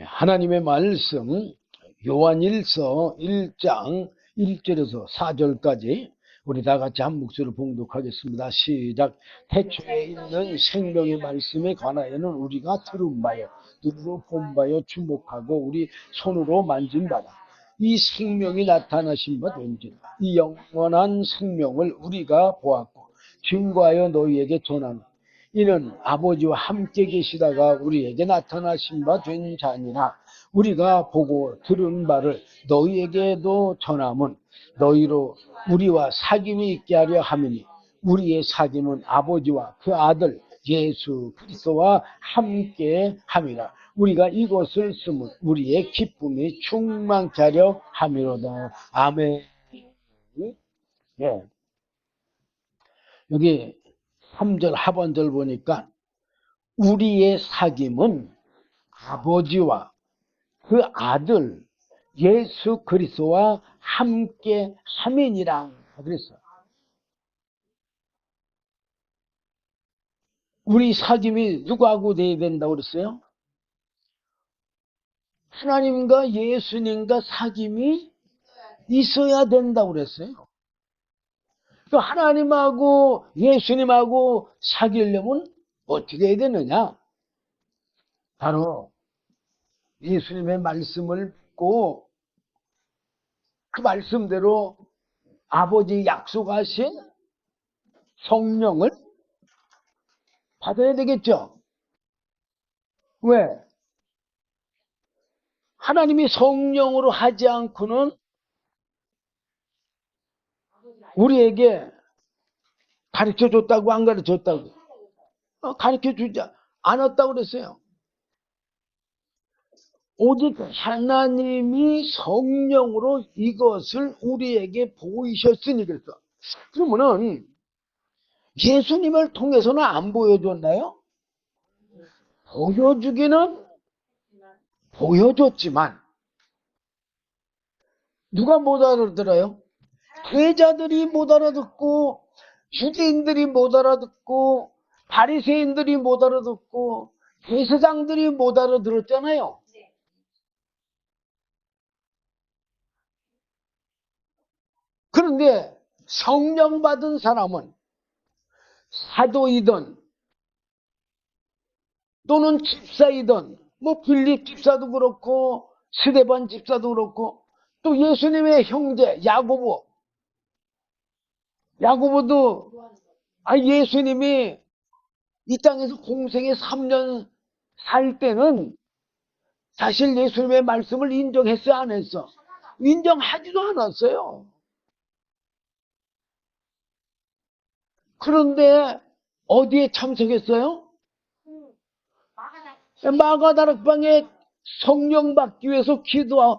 하나님의 말씀 요한일서 1장 1절에서 4절까지 우리 다 같이 한 목소리로 봉독하겠습니다. 시작. 태초에 있는 생명의 말씀에 관하여는 우리가 들은 바요, 눈으로 본 바요, 주목하고 우리 손으로 만진 바다. 이 생명이 나타나신 바 된지라. 이 영원한 생명을 우리가 보았고 증거하여 너희에게 전하노라. 이는 아버지와 함께 계시다가 우리에게 나타나신 바 된 자니라. 우리가 보고 들은 바를 너희에게도 전함은 너희로 우리와 사귐이 있게 하려 함이니 우리의 사귐은 아버지와 그 아들 예수 그리스도와 함께 함이라. 우리가 이것을 쓰면 우리의 기쁨이 충만케 하려 함이로다. 아멘. 예. 여기 3절 하반절 보니까 우리의 사귐은 아버지와 그 아들 예수 그리스도와 함께 함이니라 그랬어. 우리 사귐이 누구하고 돼야 된다고 그랬어요? 하나님과 예수님과 사귐이 있어야 된다고 그랬어요. 하나님하고 예수님하고 사귀려면 어떻게 해야 되느냐? 바로 예수님의 말씀을 듣고 그 말씀대로 아버지 약속하신 성령을 받아야 되겠죠. 왜? 하나님이 성령으로 하지 않고는 우리에게 가르쳐줬다고 안 가르쳐줬다고? 가르쳐주지 않았다고 그랬어요. 오직 하나님이 성령으로 이것을 우리에게 보이셨으니 그랬어. 그러면은 예수님을 통해서는 안 보여줬나요? 보여주기는 보여줬지만 누가 못 알아들어요? 제자들이 못 알아듣고 유대인들이 못 알아듣고 바리새인들이 못 알아듣고 대제사장들이 못 알아들었잖아요. 그런데 성령 받은 사람은 사도이든 또는 집사이든 뭐 빌립 집사도 그렇고 스데반 집사도 그렇고 또 예수님의 형제 야고보도 예수님이 이 땅에서 공생에 3년 살 때는 사실 예수님의 말씀을 인정했어 안 했어? 인정하지도 않았어요. 그런데 어디에 참석했어요? 마가다락방에 성령 받기 위해서 기도하는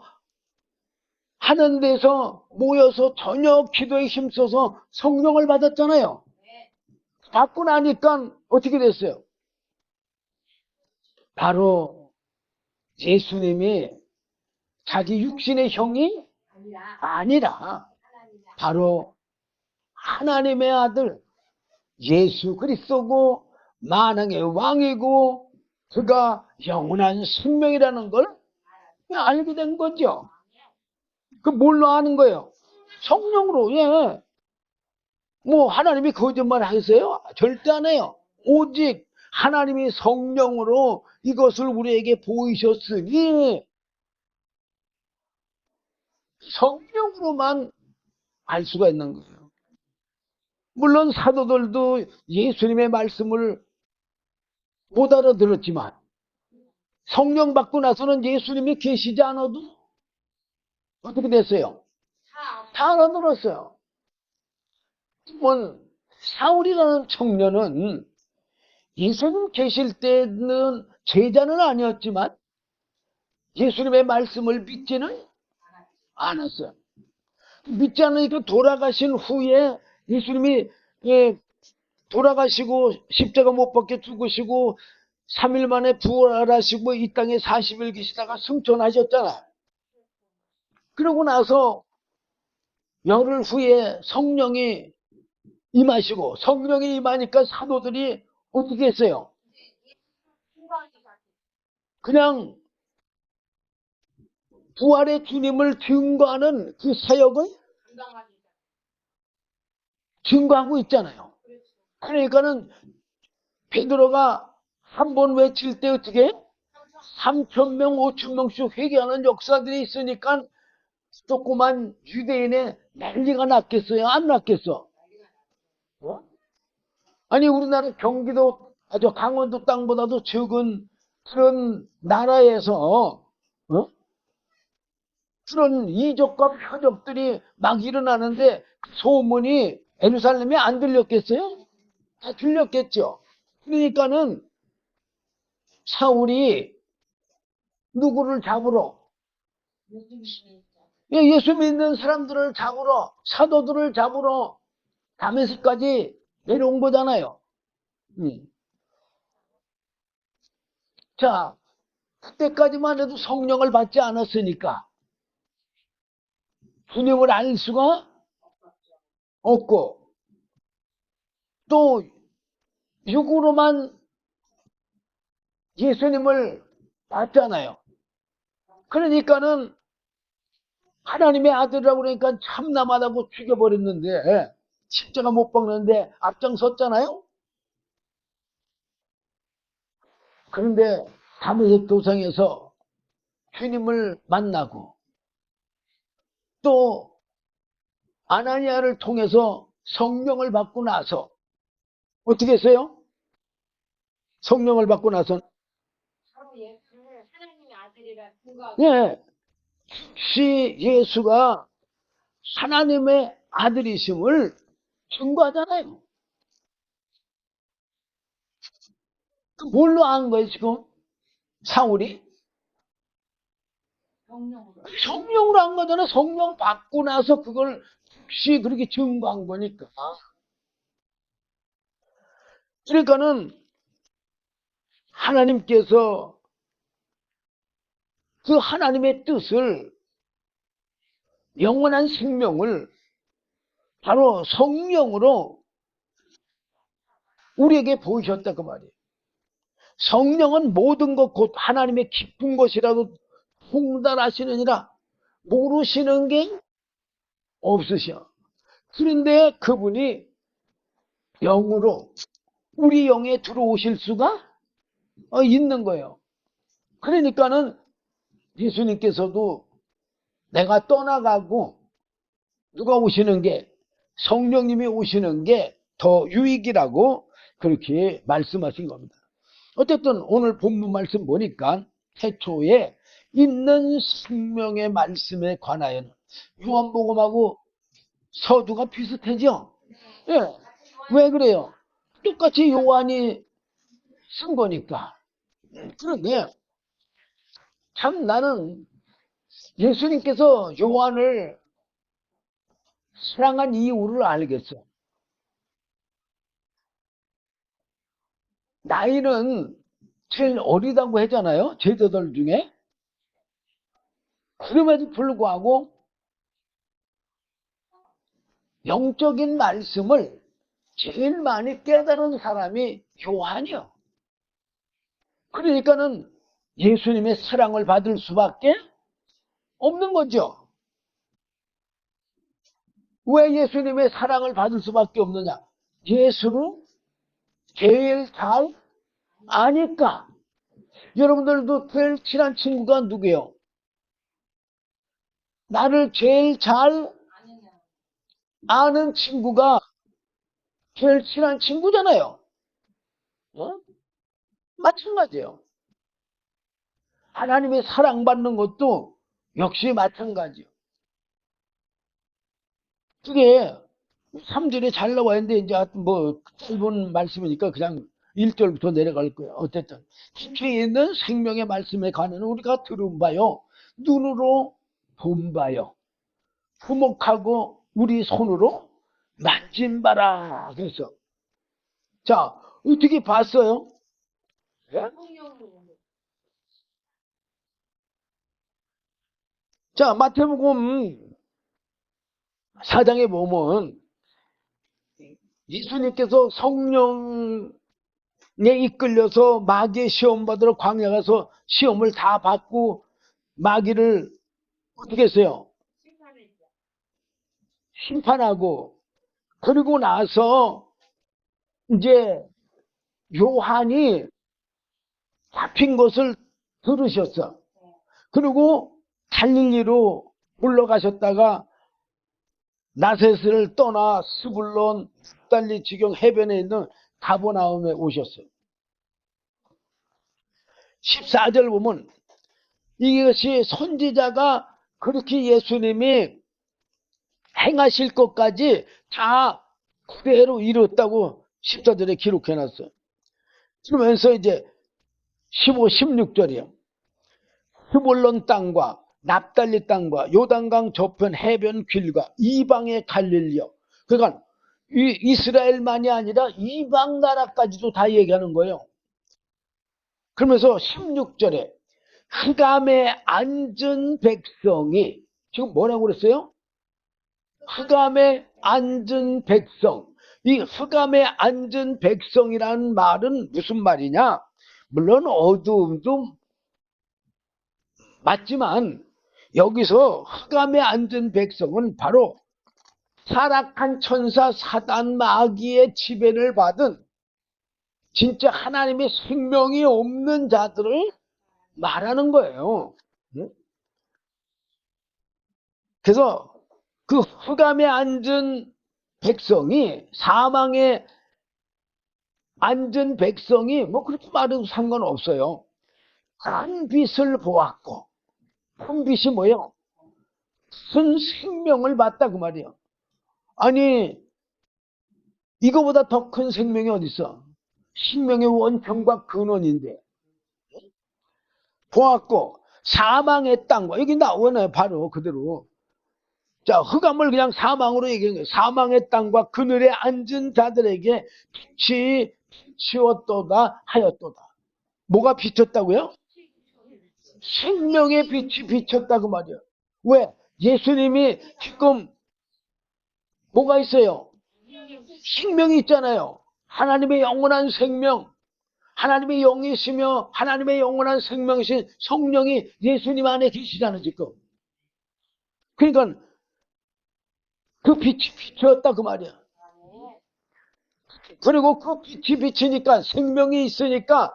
데서 모여서 저녁 기도에 힘써서 성령을 받았잖아요. 받고 나니까 어떻게 됐어요? 바로 예수님이 자기 육신의 형이 아니라 바로 하나님의 아들 예수 그리스도고 만왕의 왕이고 그가 영원한 생명이라는 걸 알게 된 거죠. 그 뭘로 아는 거예요? 성령으로. 예. 뭐 하나님이 거짓말 하세요? 절대 안 해요. 오직 하나님이 성령으로 이것을 우리에게 보이셨으니 성령으로만 알 수가 있는 거예요. 물론 사도들도 예수님의 말씀을 못 알아들었지만 성령 받고 나서는 예수님이 계시지 않아도 어떻게 됐어요? 다 알아들었어요. 뭐 사울이라는 청년은 예수님 계실 때는 제자는 아니었지만 예수님의 말씀을 믿지는 않았어요. 믿지 않으니까 돌아가신 후에 예수님이 돌아가시고 십자가 못 박혀 죽으시고 3일 만에 부활하시고 이 땅에 40일 계시다가 승천하셨잖아. 그러고 나서 열흘 후에 성령이 임하시고 성령이 임하니까 사도들이 어떻게 했어요? 그냥 부활의 주님을 증거하는 그 사역을 증거하고 있잖아요. 그러니까는 베드로가 한 번 외칠 때 어떻게 3,000명, 5,000명씩 회개하는 역사들이 있으니까 조그만 유대인의 난리가 났겠어요? 안 났겠어? 어? 아니 우리나라 경기도 아주 강원도 땅보다도 적은 그런 나라에서 그런 이적과 표적들이 막 일어나는데 소문이 예루살렘에 안 들렸겠어요? 다 들렸겠죠. 그러니까는 사울이 누구를 잡으러? 예수 믿는 사람들을 잡으러, 사도들을 잡으러 다메섹까지 내려온 거잖아요. 자, 그때까지만 해도 성령을 받지 않았으니까 주님을 알 수가 없고 또 육으로만 예수님을 봤잖아요. 그러니까는 하나님의 아들이라고 그러니까 참남하다고 죽여버렸는데 십자가 못 박는데 앞장섰잖아요. 그런데 다메섹 도상에서 주님을 만나고 또 아나니아를 통해서 성령을 받고 나서 어떻게 했어요? 성령을 받고 나서 예, 혹시 예수가 하나님의 아들이심을 증거하잖아요. 뭘로 안 거예요 지금? 사울이? 성령으로 한 거잖아. 성령 받고 나서 그걸 혹시 그렇게 증거한 거니까. 그러니까는 하나님께서 그 하나님의 뜻을 영원한 생명을 바로 성령으로 우리에게 보이셨다 그 말이에요. 성령은 모든 것 곧 하나님의 깊은 것이라도 통달하시느니라 모르시는 게 없으셔. 그런데 그분이 영으로 우리 영에 들어오실 수가 있는 거예요. 그러니까는 예수님께서도 내가 떠나가고 누가 오시는 게 성령님이 오시는 게 더 유익이라고 그렇게 말씀하신 겁니다. 어쨌든 오늘 본문 말씀 보니까 태초에 있는 생명의 말씀에 관하여는 요한복음하고 서두가 비슷하죠? 예. 왜 그래요? 똑같이 요한이 쓴 거니까. 그런데 참 나는 예수님께서 요한을 사랑한 이유를 알겠어. 나이는 제일 어리다고 하잖아요. 제자들 중에. 그럼에도 불구하고 영적인 말씀을 제일 많이 깨달은 사람이 요한이요. 그러니까는 예수님의 사랑을 받을 수밖에 없는 거죠. 왜 예수님의 사랑을 받을 수밖에 없느냐? 예수를 제일 잘 아니까. 여러분들도 제일 친한 친구가 누구예요? 나를 제일 잘 아는 친구가 제일 친한 친구잖아요. 어? 마찬가지예요. 하나님의 사랑받는 것도 역시 마찬가지예요. 그게 3절에 잘 나와 있는데 이제 뭐 짧은 말씀이니까 그냥 1절부터 내려갈 거예요. 어쨌든 기초에 있는 생명의 말씀에 관한 우리가 들은 바요. 눈으로 본 바요. 주목하고 우리 손으로 만진 바라. 그래서 자 어떻게 봤어요? 예? 자 마태복음 4장에 보면 예수님께서 성령에 이끌려서 마귀의 시험 받으러 광야 가서 시험을 다 받고 마귀를 어떻게 했어요? 심판하고. 그리고 나서 이제 요한이 잡힌 것을 들으셨어. 그리고 갈릴리로 물러가셨다가 나세스를 떠나 스불론, 납달리 지경 해변에 있는 가버나움에 오셨어요. 14절 보면 이것이 선지자가 그렇게 예수님이 행하실 것까지 다 그대로 이뤘다고 14절에 기록해놨어요. 그러면서 이제 15, 16절이요. 스불론 땅과 납달리 땅과 요단강 저편 해변 길과 이방의 갈릴리요. 그러니까 이스라엘만이 아니라 이방 나라까지도 다 얘기하는 거예요. 그러면서 16절에 흑암에 앉은 백성이, 지금 뭐라고 그랬어요? 흑암에 앉은 백성. 이 흑암에 앉은 백성이라는 말은 무슨 말이냐? 물론 어두움도 맞지만 여기서 흑암에 앉은 백성은 바로 타락한 천사 사단 마귀의 지배를 받은 진짜 하나님의 생명이 없는 자들을 말하는 거예요. 그래서 그 흑암에 앉은 백성이, 사망에 앉은 백성이 뭐 그렇게 말해도 상관없어요. 큰 빛을 보았고, 큰 빛이 뭐예요? 큰 생명을 받다 그 말이에요. 아니 이거보다 더 큰 생명이 어디 있어? 생명의 원천과 근원인데. 보았고 사망의 땅과, 여기 나오나요? 바로 그대로. 자, 흑암을 그냥 사망으로 얘기한 거예요. 사망의 땅과 그늘에 앉은 자들에게 빛이 비추었도다 하였도다. 뭐가 비쳤다고요? 생명의 빛이 비쳤다 그 말이에요. 왜? 예수님이 지금 뭐가 있어요? 생명이 있잖아요. 하나님의 영원한 생명, 하나님의 영이시며 하나님의 영원한 생명이신 성령이 예수님 안에 계시잖아요 지금. 그러니까 그 빛이 비쳤다 그 말이야. 그리고 그 빛이 비치니까, 생명이 있으니까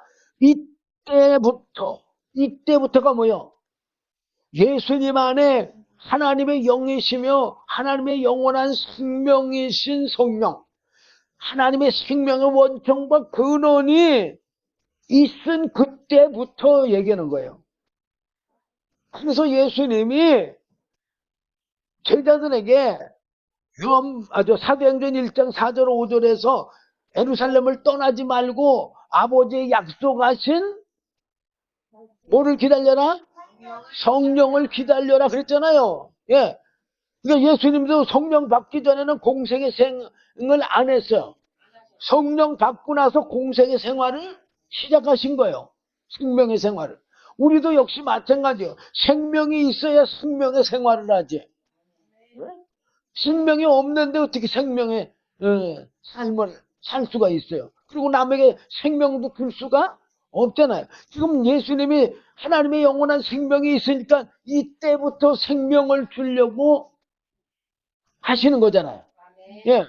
이때부터가 뭐요? 예수님 안에 하나님의 영이시며 하나님의 영원한 생명이신 성령, 하나님의 생명의 원천과 근원이 있은 그때부터 얘기하는 거예요. 그래서 예수님이 제자들에게 사도행전 1장 4절 5절에서 예루살렘을 떠나지 말고 아버지의 약속하신 뭐를 기다려라? 성령을 기다려라 그랬잖아요. 예. 그러니까 예수님도 성령 받기 전에는 공생의 생을 안 했어요. 성령 받고 나서 공생의 생활을 시작하신 거예요. 생명의 생활을. 우리도 역시 마찬가지예요. 생명이 있어야 생명의 생활을 하지. 생명이 없는데 어떻게 생명의 삶을 살 수가 있어요. 그리고 남에게 생명도 줄 수가 없잖아요. 지금 예수님이 하나님의 영원한 생명이 있으니까 이때부터 생명을 주려고 하시는 거잖아요. 예.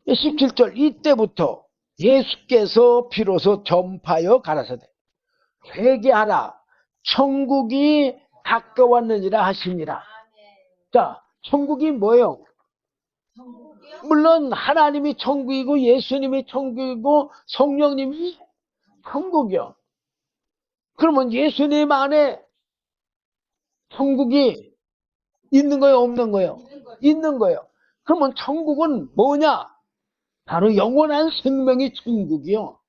17절 이때부터 예수께서 비로소 전파하여 가라사대 회개하라 천국이 가까웠느니라 하시니라. 자, 천국이 뭐예요? 물론 하나님이 천국이고 예수님이 천국이고 성령님이 천국이요. 그러면 예수님 안에 천국이 있는 거예요, 없는 거예요? 있는 거예요. 그러면 천국은 뭐냐? 바로 영원한 생명이 천국이요.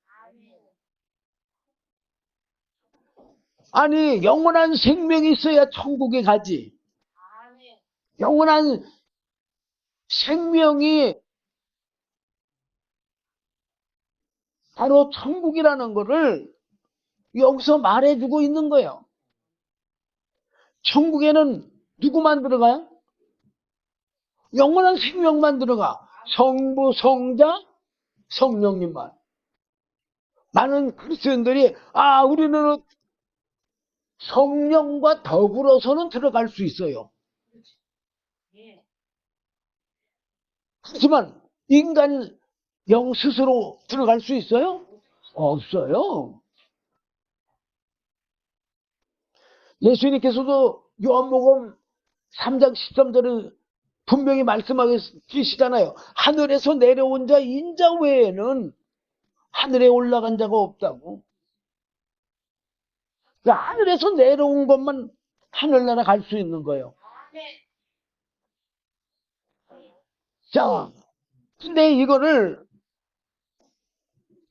아니 영원한 생명이 있어야 천국에 가지. 영원한 생명이 바로 천국이라는 거를 여기서 말해주고 있는 거예요. 천국에는 누구만 들어가요? 영원한 생명만 들어가. 성부, 성자, 성령님만. 많은 그리스도인들이 우리는 성령과 더불어서는 들어갈 수 있어요. 하지만 인간 영 스스로 들어갈 수 있어요? 없어요. 예수님께서도 요한복음 3장 13절에 분명히 말씀하고 계시잖아요. 하늘에서 내려온 자 인자 외에는 하늘에 올라간 자가 없다고. 그러니까 하늘에서 내려온 것만 하늘나라 갈 수 있는 거예요. 자, 근데 이거를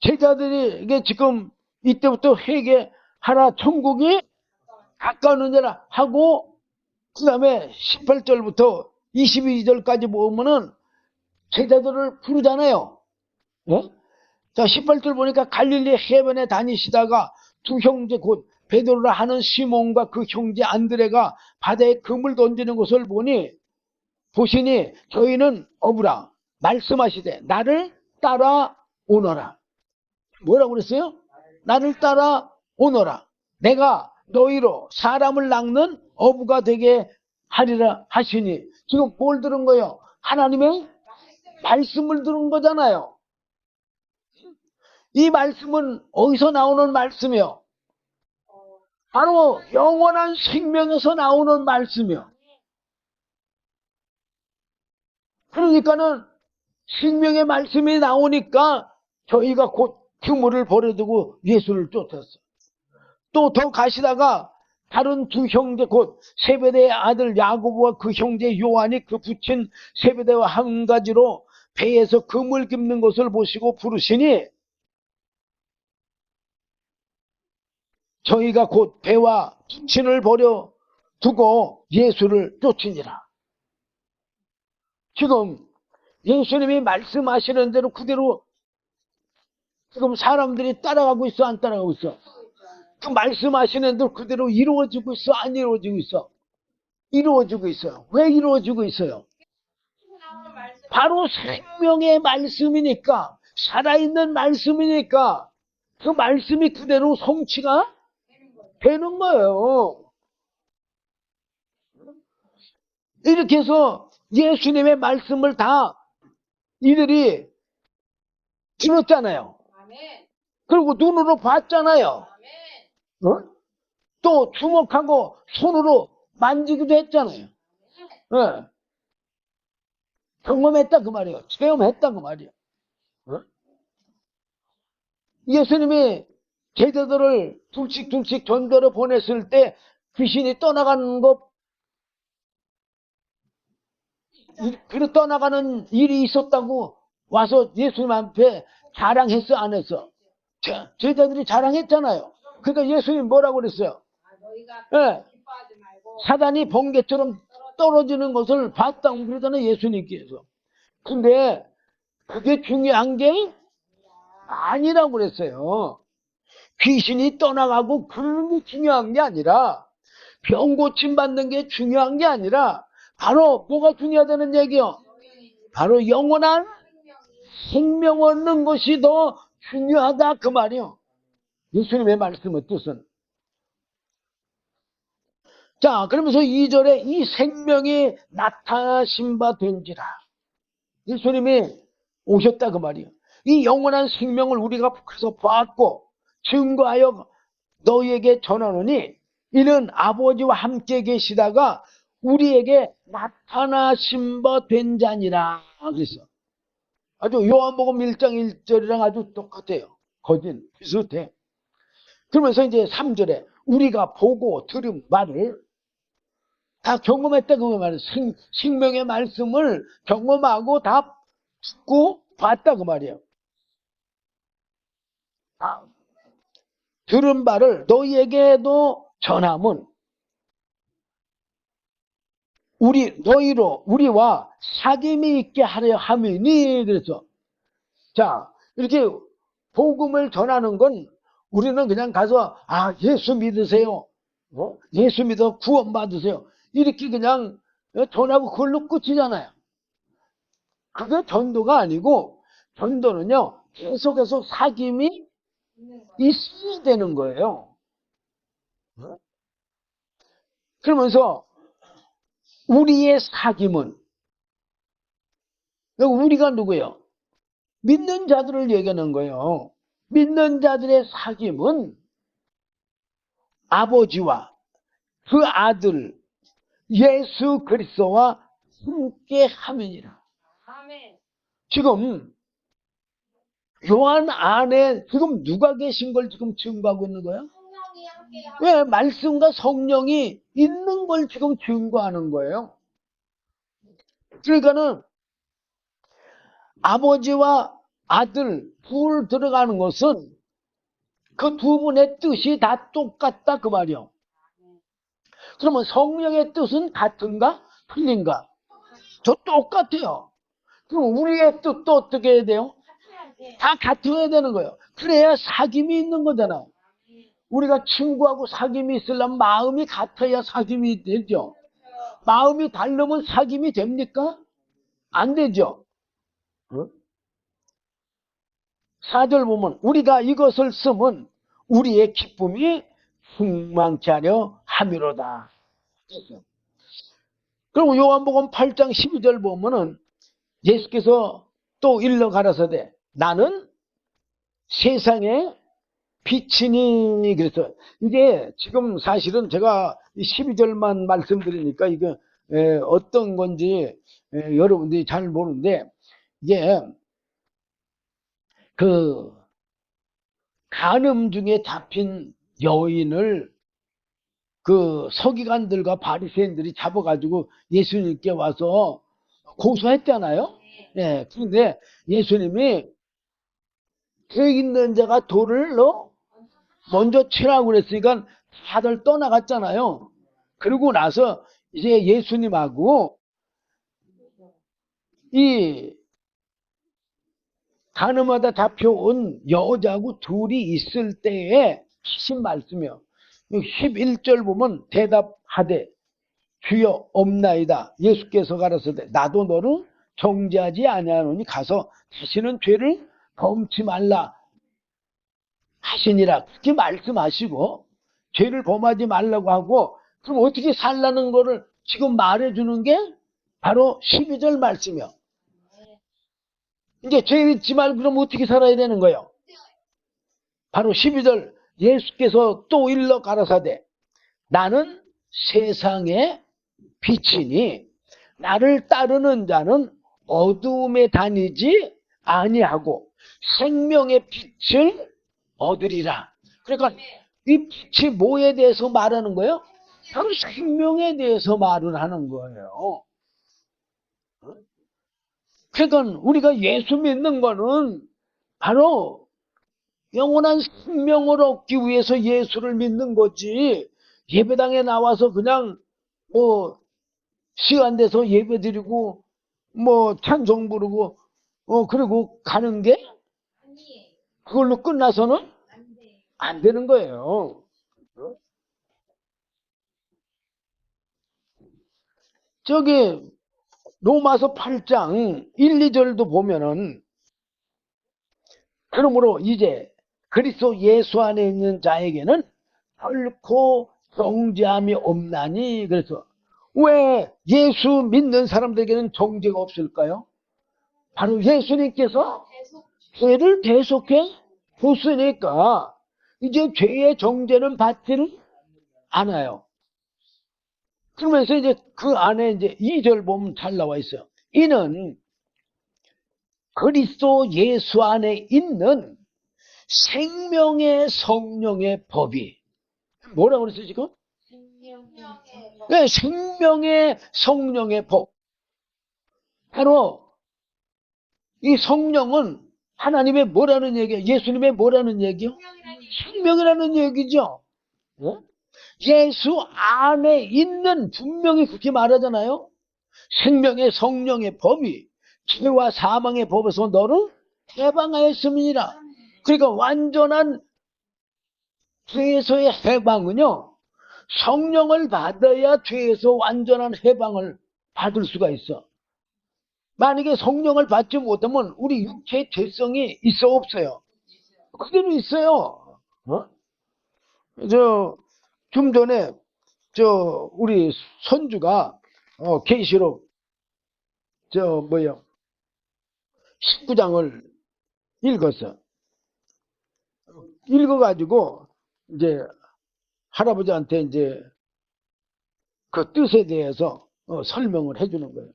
제자들이 이게 지금 이때부터 회개하라, 천국이 가까우느니라 하고, 그 다음에 18절부터 22절까지 보면은 제자들을 부르잖아요. 예? 자, 18절 보니까 갈릴리 해변에 다니시다가 두 형제 곧 베드로라 하는 시몬과 그 형제 안드레가 바다에 금을 던지는 것을 보시니 저희는 어부라 말씀하시되 나를 따라오너라. 뭐라고 그랬어요? 나를 따라오너라. 내가 너희로 사람을 낚는 어부가 되게 하리라 하시니. 지금 뭘 들은 거예요? 하나님의 말씀을 들은 거잖아요. 이 말씀은 어디서 나오는 말씀이요? 바로 영원한 생명에서 나오는 말씀이요. 그러니까는 생명의 말씀이 나오니까 저희가 곧 그물을 버려두고 예수를 쫓았어요. 또 더 가시다가 다른 두 형제 곧 세베대의 아들 야고보와 그 형제 요한이 그 붙인 세베대와 한 가지로 배에서 금을 깁는 것을 보시고 부르시니 저희가 곧 배와 붙인을 버려두고 예수를 쫓으니라. 지금 예수님이 말씀하시는 대로 그대로 지금 사람들이 따라가고 있어, 안 따라가고 있어? 그 말씀하시는 대로 그대로 이루어지고 있어, 안 이루어지고 있어? 이루어지고 있어요. 왜 이루어지고 있어요? 바로 생명의 말씀이니까, 살아있는 말씀이니까 그 말씀이 그대로 성취가 되는 거예요. 이렇게 해서 예수님의 말씀을 다 이들이 들었잖아요. 그리고 눈으로 봤잖아요. 또 주목하고 손으로 만지기도 했잖아요. 네. 경험했다 그 말이에요. 체험했다 그 말이에요. 예수님이 제자들을 둘씩 전도를 보냈을 때 귀신이 떠나가는 것, 그리고 떠나가는 일이 있었다고 와서 예수님 앞에 자랑했어, 안 했어? 제자들이 자랑했잖아요. 그러니까 예수님 뭐라고 그랬어요? 네. 사단이 번개처럼 떨어지는 것을 봤다고 그러잖아요, 예수님께서. 근데 그게 중요한 게 아니라고 그랬어요. 귀신이 떠나가고 그런 게 중요한 게 아니라, 병 고침 받는 게 중요한 게 아니라, 바로 뭐가 중요하다는 얘기요? 바로 영원한 생명 얻는 것이 더 중요하다 그 말이요. 예수님의 말씀의 뜻은. 자, 그러면서 2절에 이 생명이 나타나신 바 된지라. 예수님이 오셨다 그 말이에요. 이 영원한 생명을 우리가 그래서 봤고 증거하여 너희에게 전하노니 이는 아버지와 함께 계시다가 우리에게 나타나신 바 된 자니라. 그래서 아주 요한복음 1장 1절이랑 아주 똑같아요. 거진 비슷해. 그러면서 이제 3절에 우리가 보고 들은 말을 다 경험했다 그 말이에요. 생명의 말씀을 경험하고 다 듣고 봤다 그 말이에요. 들은 바를 너희에게도 전함은 우리와 사귐이 있게 하려 함이니. 그래서 자, 이렇게 복음을 전하는 건 우리는 그냥 가서 예수 믿으세요, 예수 믿어 구원 받으세요 이렇게 그냥 전하고 그걸로 끝이잖아요. 그게 전도가 아니고, 전도는요 계속해서 사귐이 있어야 되는 거예요. 그러면서 우리의 사귐은, 우리가 누구예요? 믿는 자들을 얘기하는 거예요. 믿는 자들의 사귐은 아버지와 그 아들 예수 그리스도와 함께 함이니라. 지금 요한 안에 지금 누가 계신 걸 지금 증거하고 있는 거예요? 왜? 말씀과 성령이 있는 걸 지금 증거하는 거예요. 그러니까는 아버지와 아들 둘 들어가는 것은 그 두 분의 뜻이 다 똑같다 그 말이요. 그러면 성령의 뜻은 같은가? 틀린가? 저 똑같아요. 그럼 우리의 뜻도 어떻게 해야 돼요? 다 같아야 되는 거예요. 그래야 사귐이 있는 거잖아. 우리가 친구하고 사귐이 있으려면 마음이 같아야 사귐이 되죠. 마음이 다르면 사귐이 됩니까? 안 되죠. 4절 보면 우리가 이것을 쓰면 우리의 기쁨이 충만케 하려 함이로다. 그리고 요한복음 8장 12절 보면은 예수께서 또 일러 가라사대 나는 세상의 빛이니. 그래서 이게 지금 사실은 제가 12절만 말씀드리니까 이게 어떤 건지 여러분들이 잘 모르는데, 이게 그 간음 중에 잡힌 여인을 그 서기관들과 바리새인들이 잡아가지고 예수님께 와서 고소했잖아요. 예, 그런데 예수님이 죄 있는 자가 돌을 먼저 치라고 그랬으니까 다들 떠나갔잖아요. 그러고 나서 이제 예수님하고 이 간음하다 잡혀온 여자하고 둘이 있을 때에 하신 말씀이요. 11절 보면 대답하되 주여 없나이다. 예수께서 가라사대 나도 너를 정죄하지 아니하노니 가서 다시는 죄를 범치 말라 하시니라. 그렇게 말씀하시고 죄를 범하지 말라고 하고, 그럼 어떻게 살라는 거를 지금 말해주는 게 바로 12절 말씀이요. 이제 죄 짓지 말고 그럼 어떻게 살아야 되는 거예요? 바로 12절 예수께서 또 일러 가라사대 나는 세상의 빛이니 나를 따르는 자는 어두움에 다니지 아니하고 생명의 빛을 얻으리라. 그러니까 이 빛이 뭐에 대해서 말하는 거예요? 바로 생명에 대해서 말을 하는 거예요. 그러니까 우리가 예수 믿는 거는 바로 영원한 생명을 얻기 위해서 예수를 믿는 거지, 예배당에 나와서 그냥 뭐 시간 돼서 예배 드리고 뭐 찬송 부르고 그리고 가는 게 그걸로 끝나서는 안 되는 거예요. 저기 로마서 8장 1, 2절도 보면은 그러므로 이제 그리스도 예수 안에 있는 자에게는 결코 정죄함이 없나니. 그래서 왜 예수 믿는 사람들에게는 정죄가 없을까요? 바로 예수님께서 죄를 대속해 줬으니까 이제 죄의 정죄는 받지를 않아요. 그러면서 이제 그 안에 이제 2절 보면 잘 나와 있어요. 이는 그리스도 예수 안에 있는 생명의 성령의 법이 뭐라고 그랬어요 지금? 네, 생명의 성령의 법. 바로 이 성령은 하나님의 뭐라는 얘기예요? 예수님의 뭐라는 얘기요? 생명이라는 얘기죠. 예수 안에 있는, 분명히 그렇게 말하잖아요. 생명의 성령의 법이 죄와 사망의 법에서 너를 해방하였음이니라. 그러니까 완전한 죄에서의 해방은요, 성령을 받아야 죄에서 완전한 해방을 받을 수가 있어. 만약에 성령을 받지 못하면 우리 육체의 죄성이 있어 없어요? 그대로 있어요. 좀 전에 우리 손주가 계시록 19장을 읽었어. 읽어가지고 이제 할아버지한테 이제 그 뜻에 대해서 설명을 해주는 거예요.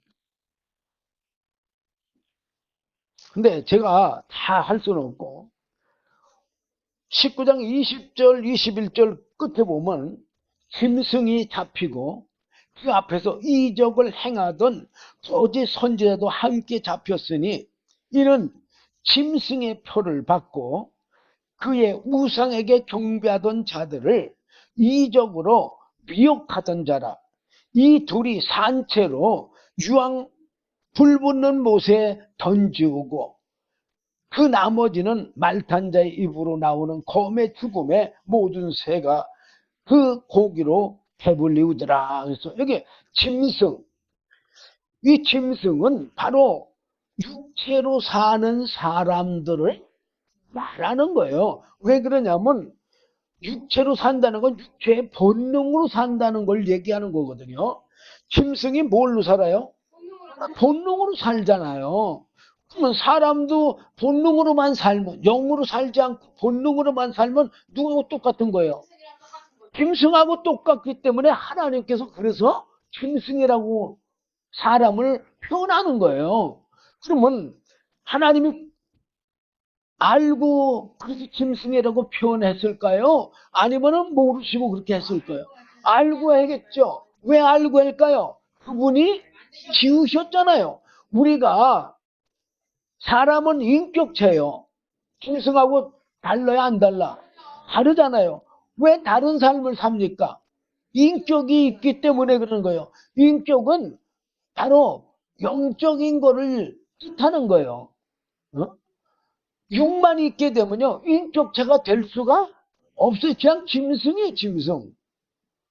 근데 제가 다 할 수는 없고 19장 20절 21절 끝에 보면 짐승이 잡히고 그 앞에서 이적을 행하던 거짓 선지자도 함께 잡혔으니 이는 짐승의 표를 받고 그의 우상에게 경배하던 자들을 이적으로 미혹하던 자라. 이 둘이 산채로 유황 불붙는 못에 던지우고 그 나머지는 말탄 자의 입으로 나오는 검의 죽음의 모든 새가 그 고기로 배불리우더라. 그래서 여기 짐승, 이 짐승은 바로 육체로 사는 사람들을 말하는 거예요. 왜 그러냐면 육체로 산다는 건 육체의 본능으로 산다는 걸 얘기하는 거거든요. 짐승이 뭘로 살아요? 본능으로 살잖아요. 그러면 사람도 본능으로만 살면, 영으로 살지 않고 본능으로만 살면 누구하고 똑같은 거예요? 짐승하고 똑같기 때문에 하나님께서 그래서 짐승이라고 사람을 표현하는 거예요. 그러면 하나님이 알고 그래서 짐승이라고 표현했을까요? 아니면은 모르시고 그렇게 했을까요? 알고 하겠죠. 왜 알고 할까요? 그분이 지으셨잖아요. 우리가 사람은 인격체예요. 짐승하고 달라야 안 달라? 다르잖아요. 왜 다른 삶을 삽니까? 인격이 있기 때문에 그러는 거예요. 인격은 바로 영적인 거를 뜻하는 거예요. 어? 육만 있게 되면요, 인격체가 될 수가 없어요. 그냥 짐승이에요, 짐승.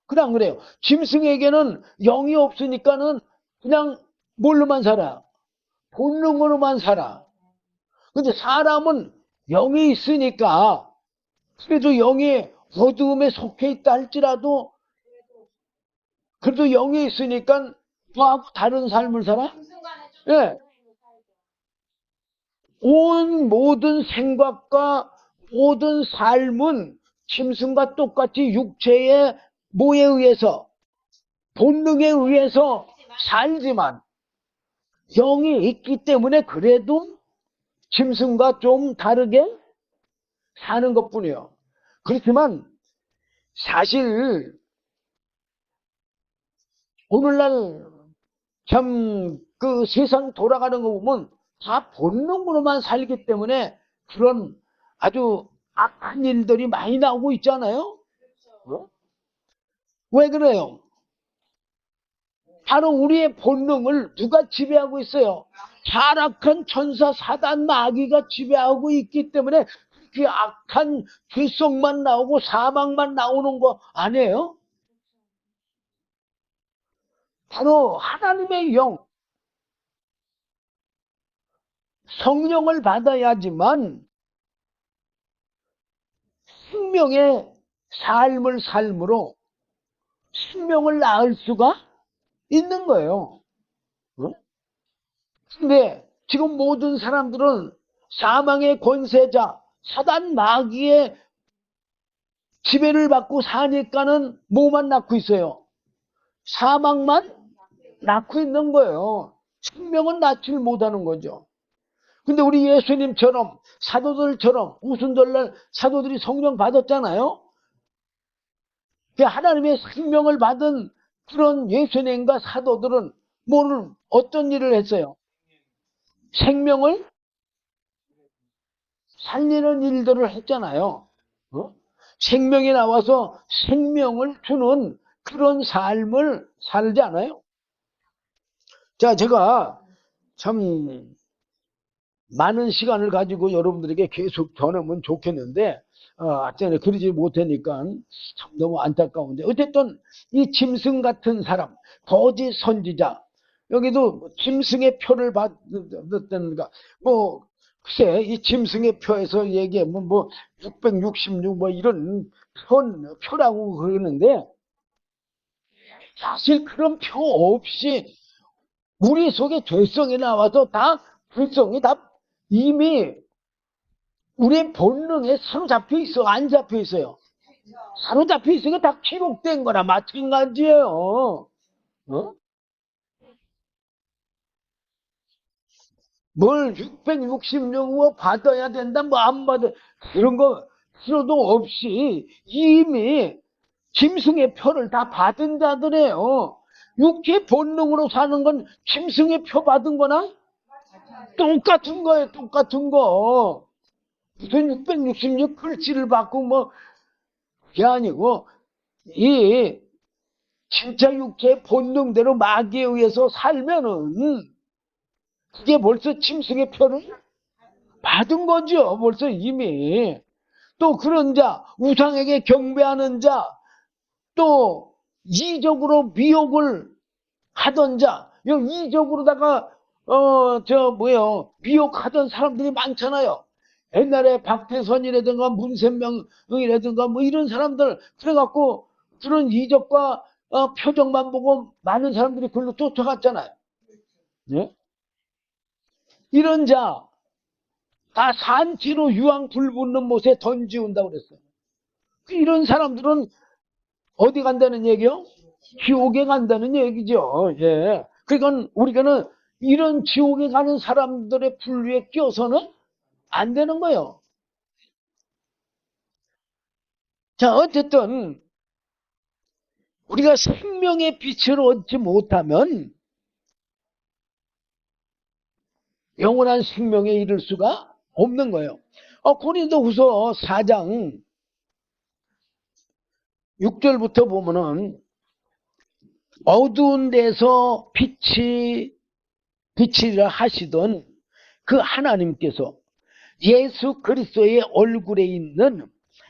그냥 그래요. 짐승에게는 영이 없으니까는 그냥 뭘로만 살아? 본능으로만 살아. 근데 사람은 영이 있으니까, 그래도 영이 어두움에 속해 있다 할지라도, 그래도 영이 있으니까 뭐하고 다른 삶을 살아? 예. 온 모든 생각과 모든 삶은 짐승과 똑같이 육체의 뭐에 의해서, 본능에 의해서 살지만 영이 있기 때문에 그래도 짐승과 좀 다르게 사는 것뿐이에요. 그렇지만 사실 오늘날 참 그 세상 돌아가는 거 보면 다 본능으로만 살기 때문에 그런 아주 악한 일들이 많이 나오고 있잖아요. 어? 왜 그래요? 바로 우리의 본능을 누가 지배하고 있어요? 타락한 천사 사단 마귀가 지배하고 있기 때문에 그 악한 죄성만 나오고 사망만 나오는 거 아니에요? 바로 하나님의 영, 성령을 받아야지만 생명의 삶을 삶으로 생명을 낳을 수가 있는 거예요. 어? 근데 지금 모든 사람들은 사망의 권세자, 사단 마귀의 지배를 받고 사니까는 뭐만 낳고 있어요? 사망만 낳고 있는 거예요. 생명은 낳지를 못하는 거죠. 근데 우리 예수님처럼 사도들처럼 오순절날 사도들이 성령 받았잖아요. 하나님의 생명을 받은 그런 예수님과 사도들은 어떤 일을 했어요? 생명을 살리는 일들을 했잖아요. 어? 생명이 나와서 생명을 주는 그런 삶을 살지 않아요? 자, 제가 참 많은 시간을 가지고 여러분들에게 계속 전하면 좋겠는데 아까 그러지 못하니까 참 너무 안타까운데, 어쨌든 이 짐승 같은 사람, 거짓 선지자, 여기도 짐승의 표를 받았다는가, 글쎄 이 짐승의 표에서 얘기하면 666 이런 표라고 그러는데, 사실 그런 표 없이 우리 속에 죄성이 나와서 다 죄성이 다 이미 우리의 본능에 사로잡혀 있어. 안 잡혀 있어요? 사로잡혀 있으니까 다 기록된 거나 마찬가지예요. 어? 뭘 666억 받아야 된다, 뭐 안 받아, 그런 거 필요도 없이 이미 짐승의 표를 다 받은 자들이에요. 육체 본능으로 사는 건 짐승의 표 받은 거나 똑같은 거예요, 똑같은 거. 무슨 666 글씨를 받고 뭐, 그게 아니고, 이, 진짜 육체의 본능대로 마귀에 의해서 살면은, 그게 벌써 짐승의 표를 받은 거죠. 벌써 이미. 또 그런 자, 우상에게 경배하는 자, 또 이적으로 미혹을 하던 자, 이적으로다가 미혹하던 사람들이 많잖아요. 옛날에 박태선이라든가 문센명이라든가 뭐 이런 사람들 그래갖고 그런 이적과 표정만 보고 많은 사람들이 그걸로 쫓아갔잖아요. 예? 이런 자 다 산지로 유황 불붙는 못에 던지운다고 그랬어요. 이런 사람들은 어디 간다는 얘기요? 지옥에 간다는 얘기죠. 예. 그러니까 우리가는 이런 지옥에 가는 사람들의 분류에 껴서는 안 되는 거예요. 자, 어쨌든 우리가 생명의 빛을 얻지 못하면 영원한 생명에 이를 수가 없는 거예요. 고린도후서 4장 6절부터 보면은 어두운 데서 빛이라 하시던 그 하나님께서 예수 그리스도의 얼굴에 있는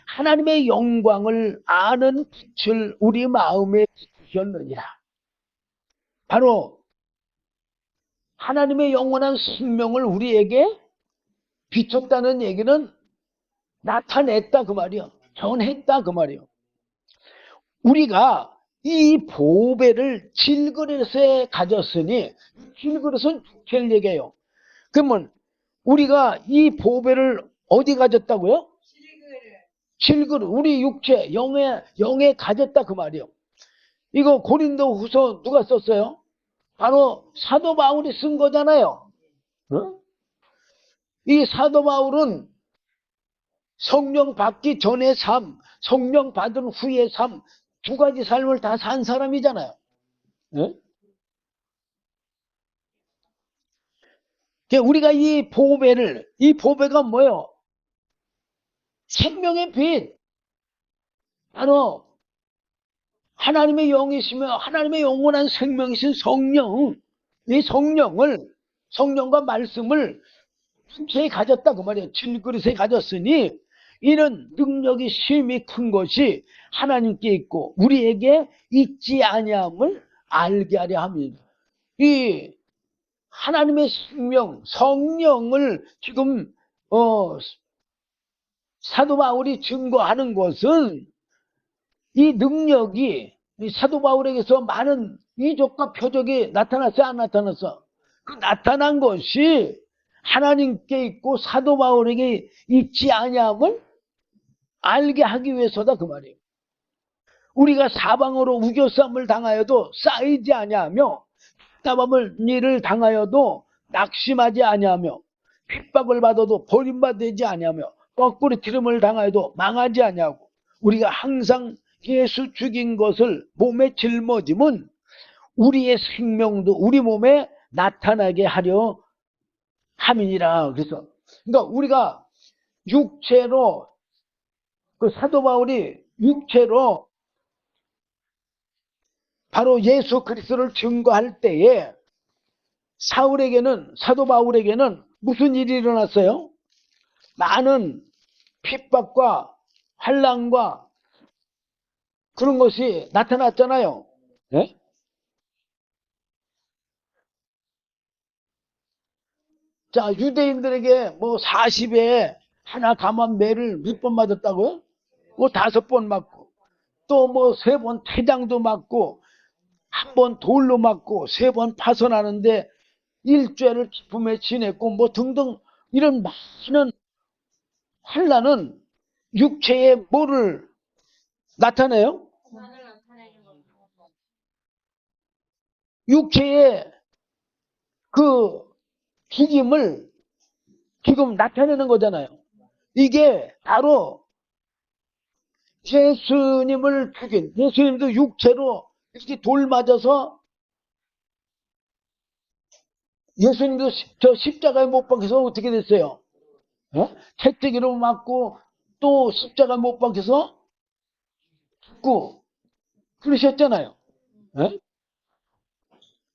하나님의 영광을 아는 빛을 우리 마음에 주셨느니라. 바로 하나님의 영원한 생명을 우리에게 비췄다는 얘기는 나타냈다 그 말이요. 전했다 그 말이요. 우리가 이 보배를 질그릇에 가졌으니, 질그릇은 육체를 얘기해요. 그러면 우리가 이 보배를 어디 가졌다고요? 질그릇, 우리 육체, 영에 가졌다 그 말이요. 이거 고린도 후서 누가 썼어요? 바로 사도 바울이 쓴 거잖아요. 어? 이 사도 바울은 성령 받기 전의 삶, 성령 받은 후의 삶, 두 가지 삶을 다 산 사람이잖아요. 어? 우리가 이 보배가 뭐예요? 생명의 빛. 바로 하나님의 영이시며 하나님의 영원한 생명이신 성령, 이 성령과 말씀을 육체에 가졌다 그 말이에요. 질그릇에 가졌으니 이는 능력이 심히 큰 것이 하나님께 있고 우리에게 있지 아니함을 알게 하려 합니다. 이 하나님의 생명, 성령을 지금 사도 바울이 증거하는 것은 이 능력이 사도 바울에게서 많은 이적과 표적이 나타났어, 안 나타났어? 그 나타난 것이 하나님께 있고 사도 바울에게 있지 아니함을 알게 하기 위해서다 그 말이에요. 우리가 사방으로 우겨쌈을 당하여도 쌓이지 아니하며 답답함을 일을 당하여도 낙심하지 아니하며 핍박을 받아도 버림받지 아니하며 거꾸로 트림을 당하여도 망하지 아니하고 우리가 항상 예수 죽인 것을 몸에 짊어짐은 우리의 생명도 우리 몸에 나타나게 하려 함이니라. 그래서 그러니까 우리가 육체로 그 사도 바울이 육체로 바로 예수 그리스도를 증거할 때에 사도 바울에게는 무슨 일이 일어났어요? 많은 핍박과 환난과 그런 것이 나타났잖아요. 네? 자, 유대인들에게 뭐 40에 하나 감한 매를 몇 번 맞았다고요? 뭐 5번 맞고 또 뭐 3번 태장도 맞고 한 번 돌로 맞고 3번 파선하는데 일죄를 기쁨에 지냈고 뭐 등등 이런 많은 환난은 육체에 뭐를 나타내요? 육체의 그 죽임을 지금 나타내는 거잖아요. 이게 바로 예수님을 죽인, 예수님도 육체로 이렇게 돌 맞아서 예수님도 저 십자가에 못 박혀서 어떻게 됐어요? 채찍으로 맞고 또 십자가에 못 박혀서 죽고 그러셨잖아요. 예?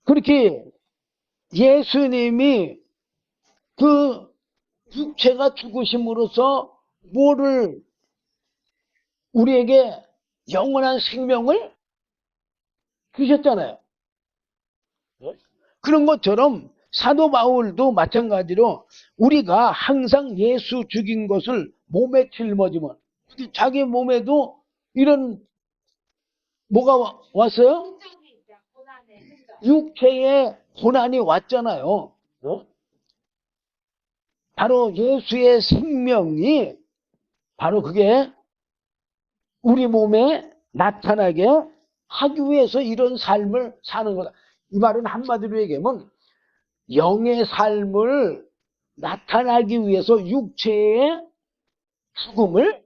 그렇게 예수님이 그 육체가 죽으심으로써 뭐를 우리에게 영원한 생명을 주셨잖아요. 그런 것처럼 사도 바울도 마찬가지로 우리가 항상 예수 죽인 것을 몸에 짊어지면 자기 몸에도 이런 뭐가 왔어요? 육체의 고난이 왔잖아요. 바로 예수의 생명이 바로 그게 우리 몸에 나타나게 하기 위해서 이런 삶을 사는 거다. 이 말은 한마디로 얘기하면 영의 삶을 나타나기 위해서 육체의 죽음을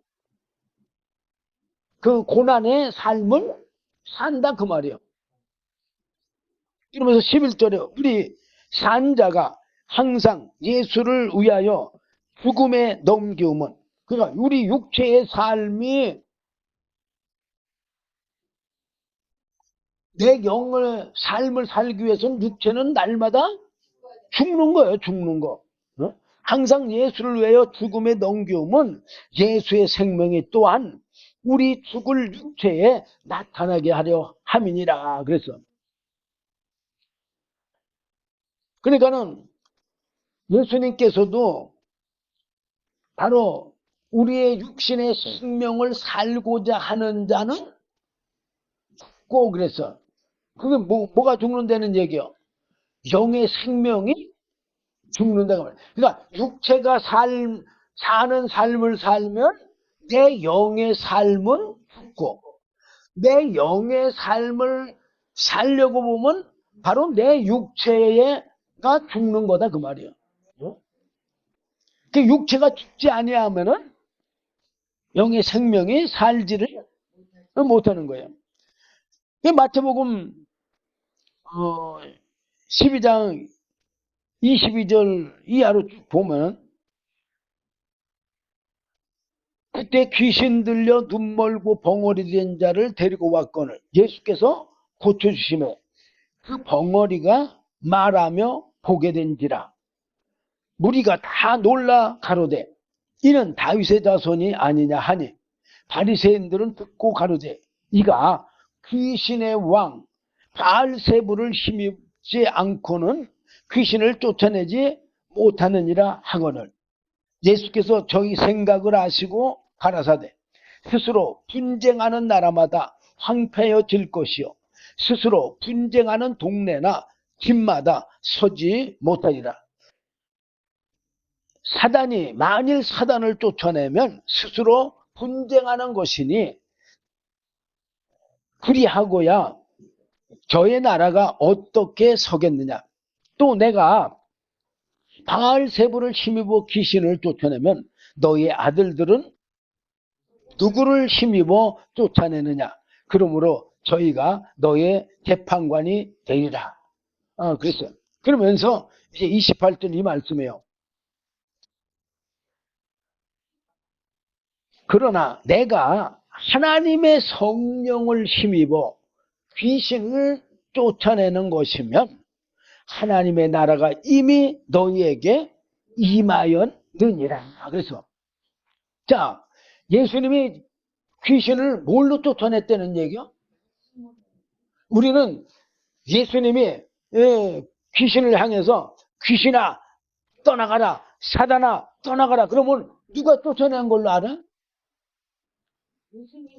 그 고난의 삶을 산다 그 말이에요. 이러면서 11절에 우리 산자가 항상 예수를 위하여 죽음에 넘기움은 그러니까 우리 육체의 삶이 내 영의 삶을 살기 위해서는 육체는 날마다 죽는 거예요. 죽는 거. 항상 예수를 위하여 죽음에 넘기움은 예수의 생명이 또한 우리 죽을 육체에 나타나게 하려 함이니라. 그러니까는 예수님께서도 바로 우리의 육신의 생명을 살고자 하는 자는 꼭 그랬어. 그게 뭐가 죽는다는 얘기요? 영의 생명이 죽는다고 말이야. 그러니까 육체가 사는 삶을 살면 내 영의 삶은 죽고 내 영의 삶을 살려고 보면 바로 내 육체가 죽는 거다 그 말이에요. 그 육체가 죽지 아니하면은 영의 생명이 살지를 못하는 거예요. 마태복음 12장 22절 이하로 쭉 보면 그때 귀신 들려 눈 멀고 벙어리 된 자를 데리고 왔거늘 예수께서 고쳐주시매 그 벙어리가 말하며 보게 된지라 무리가 다 놀라 가로되 이는 다윗의 자손이 아니냐 하니 바리새인들은 듣고 가로되 이가 귀신의 왕 바알세부를 힘입지 않고는 귀신을 쫓아내지 못하느니라 하거늘 예수께서 저희 생각을 아시고 가라사대 스스로 분쟁하는 나라마다 황폐해질 것이요 스스로 분쟁하는 동네나 집마다 서지 못하리라. 사단이 만일 사단을 쫓아내면 스스로 분쟁하는 것이니 그리하고야 저의 나라가 어떻게 서겠느냐. 또 내가 바알세부를 힘입어 귀신을 쫓아내면 너희 아들들은 누구를 힘입어 쫓아내느냐. 그러므로 저희가 너의 재판관이 되리라. 그랬어요. 그러면서 이제 28절 이 말씀이에요. 그러나 내가 하나님의 성령을 힘입어 귀신을 쫓아내는 것이면 하나님의 나라가 이미 너희에게 임하였느니라. 그래서 자 예수님이 귀신을 뭘로 쫓아냈다는 얘기요? 우리는 예수님이 귀신을 향해서 귀신아 떠나가라 사단아 떠나가라 그러면 누가 쫓아낸 걸로 알아?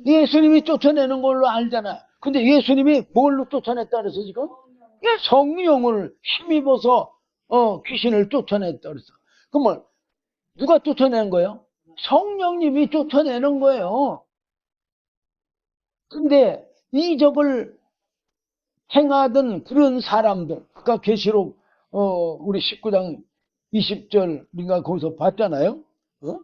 예수님이 쫓아내는 걸로 알잖아. 근데 예수님이 뭘로 쫓아냈다 그래서 지금? 예, 성령을 힘입어서 귀신을 쫓아냈다 그랬어. 그러면 누가 쫓아낸 거예요? 성령님이 쫓아내는 거예요. 근데 이적을 행하던 그런 사람들, 아까 계시록 우리 19장 20절 우리가 거기서 봤잖아요. 어?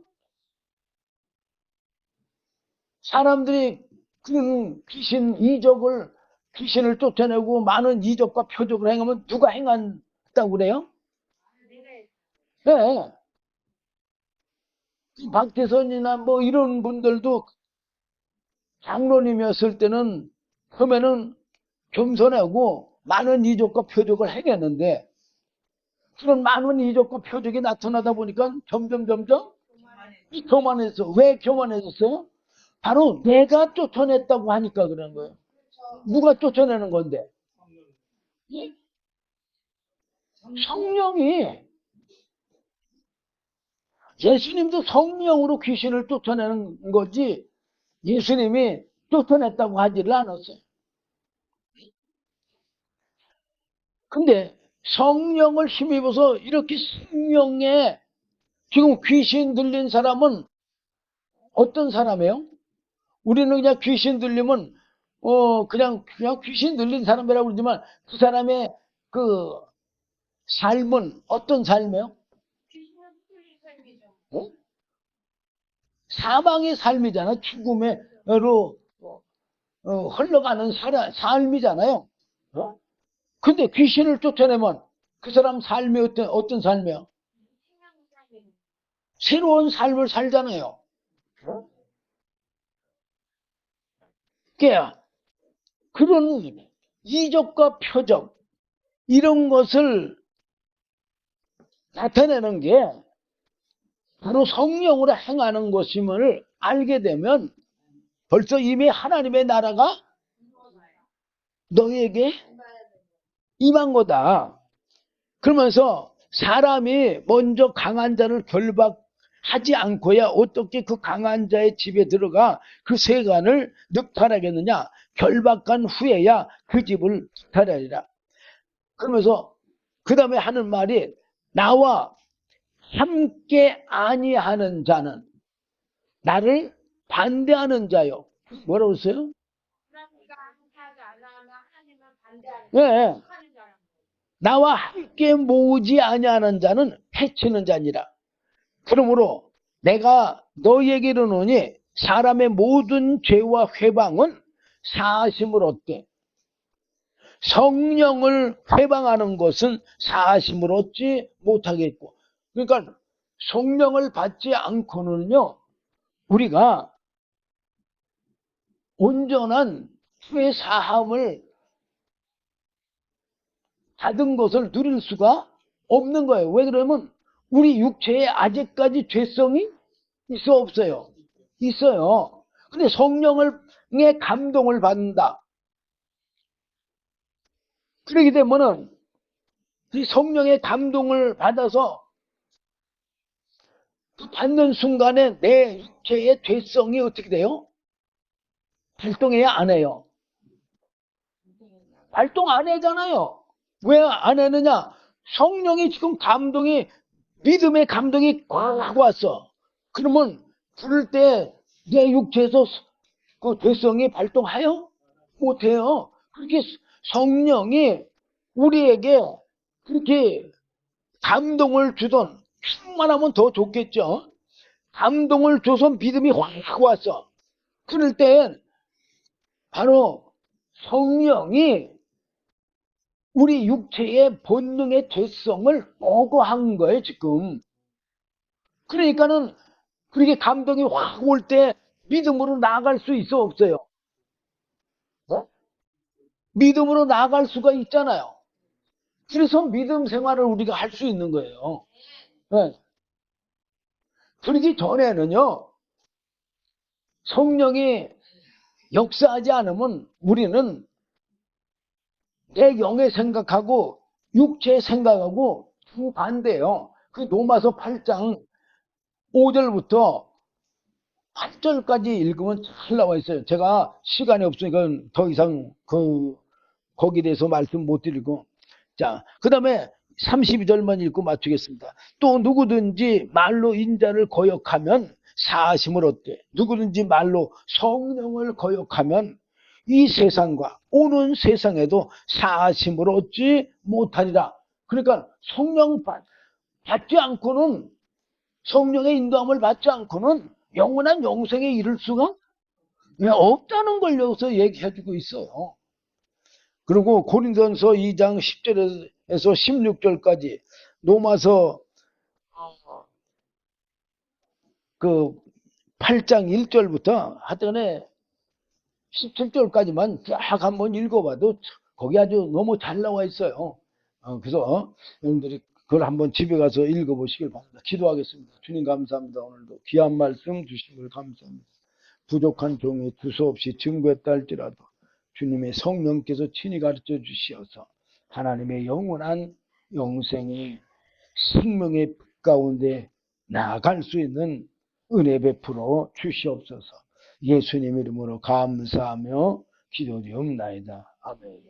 사람들이 그런 귀신을 쫓아내고 많은 이적과 표적을 행하면 누가 행한다고 그래요? 네. 박태선이나 뭐 이런 분들도 장로님이었을 때는 처음에는 겸손하고 많은 이적과 표적을 행했는데 그런 많은 이적과 표적이 나타나다 보니까 점점 교만해졌어. 왜 교만해졌어요? 바로 내가 쫓아냈다고 하니까 그런 거예요. 누가 쫓아내는 건데? 성령이. 예수님도 성령으로 귀신을 쫓아내는 거지 예수님이 쫓아냈다고 하지를 않았어요. 근데 성령을 힘입어서 이렇게 성령에 지금 귀신 들린 사람은 어떤 사람이에요? 우리는 그냥 귀신 들리면 그냥 귀신 들린 사람이라고 그러지만 그 사람의 그 삶은 어떤 삶이에요? 어? 사망의 삶이잖아. 죽음으로 흘러가는 삶이잖아요. 어? 근데 귀신을 쫓아내면 그 사람 삶이 어떤 삶이에요? 새로운 삶을 살잖아요. 어? 그러니까 그런 이적과 표적 이런 것을 나타내는 게 바로 성령으로 행하는 것임을 알게 되면 벌써 이미 하나님의 나라가 너희에게 임한 거다. 그러면서 사람이 먼저 강한 자를 결박하지 않고야 어떻게 그 강한 자의 집에 들어가 그 세간을 늑탈하겠느냐. 결박한 후에야 그 집을 늑탈하리라. 그러면서 그 다음에 하는 말이 나와 함께 아니하는 자는 나를 반대하는 자요. 뭐라고 했어요? 네. 나와 함께 모으지 아니하는 자는 해치는 자니라. 그러므로 내가 너희에게 이르노니 사람의 모든 죄와 회방은 사하심을 얻게. 성령을 회방하는 것은 사하심을 얻지 못하겠고. 그러니까 성령을 받지 않고는요. 우리가 온전한 죄 사함을 받은 것을 누릴 수가 없는 거예요. 왜 그러면 우리 육체에 아직까지 죄성이 있어 없어요? 있어요. 근데 성령의 감동을 받는다. 그러게 되면은 이 성령의 감동을 받아서 그 받는 순간에 내 육체의 죄성이 어떻게 돼요? 발동해야 안 해요? 발동 안 하잖아요. 왜 안 하느냐? 성령이 지금 믿음의 감동이 꽉 왔어. 그러면 부를 때 내 육체에서 그 죄성이 발동하여? 못해요. 그렇게 성령이 우리에게 그렇게 감동을 주던, 충만하면 더 좋겠죠. 감동을 줘서 믿음이 확 왔어. 그럴 땐 바로 성령이 우리 육체의 본능의 죄성을 보고한 거예요, 지금. 그러니까는 그렇게 감동이 확 올 때 믿음으로 나아갈 수 있어, 없어요? 어? 믿음으로 나아갈 수가 있잖아요. 그래서 믿음 생활을 우리가 할 수 있는 거예요. 네. 그러기 전에는요, 성령이 역사하지 않으면 우리는 내 영의 생각하고 육체의 생각하고 정반대예요. 그 로마서 8장 5절부터 8절까지 읽으면 잘 나와 있어요. 제가 시간이 없으니까 더 이상 거기에 대해서 말씀 못 드리고. 자, 그 다음에 32절만 읽고 맞추겠습니다. 또 누구든지 말로 인자를 거역하면 사하심을 얻되 누구든지 말로 성령을 거역하면 이 세상과 오는 세상에도 사하심을 얻지 못하리라. 그러니까 성령 받지 않고는, 성령의 인도함을 받지 않고는 영원한 영생에 이를 수가 없다는 걸 여기서 얘기해주고 있어요. 그리고 고린도전서 2장 10절에서 16절까지, 로마서 그 8장 1절부터 하여튼에 17절까지만 쫙 한번 읽어봐도 거기 아주 너무 잘 나와 있어요. 그래서 여러분들이 그걸 한번 집에 가서 읽어보시길 바랍니다. 기도하겠습니다. 주님 감사합니다. 오늘도 귀한 말씀 주심을 감사합니다. 부족한 종이 두서없이 증거했다 할지라도 주님의 성령께서 친히 가르쳐 주시어서 하나님의 영원한 영생의 생명의 빛 가운데 나아갈 수 있는 은혜 베풀어 주시옵소서. 예수님 이름으로 감사하며 기도드리옵나이다. 아멘.